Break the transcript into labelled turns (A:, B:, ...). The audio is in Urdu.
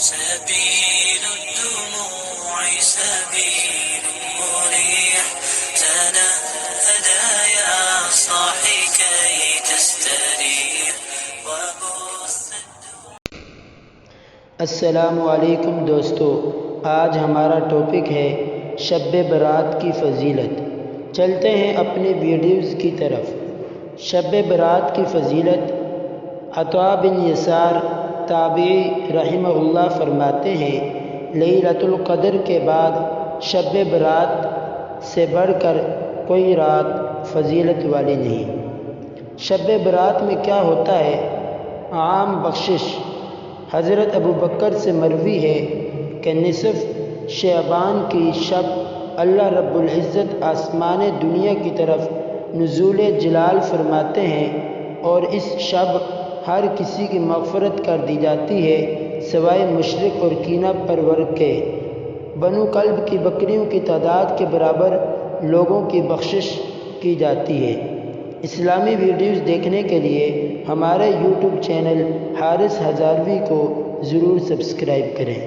A: سبيل الدموع سبيل مريح تنهدى يا صاحي كي تستريح
B: السلام علیکم دوستو، آج ہمارا ٹاپک ہے شب برات کی فضیلت۔ چلتے ہیں اپنے ویڈیوز کی طرف۔ شب برات کی فضیلت عطا بن یسار تابعی رحمہ اللہ فرماتے ہیں، لیلۃ القدر کے بعد شب برات سے بڑھ کر کوئی رات فضیلت والی نہیں۔ شب برات میں کیا ہوتا ہے؟ عام بخشش۔ حضرت ابو بکر سے مروی ہے کہ نصف شعبان کی شب اللہ رب العزت آسمان دنیا کی طرف نزول جلال فرماتے ہیں اور اس شب ہر کسی کی مغفرت کر دی جاتی ہے سوائے مشرک اور کینہ پرور کے۔ بنو کلب کی بکریوں کی تعداد کے برابر لوگوں کی بخشش کی جاتی ہے۔ اسلامی ویڈیوز دیکھنے کے لیے ہمارے یوٹیوب چینل حارث ہزاروی کو ضرور سبسکرائب کریں۔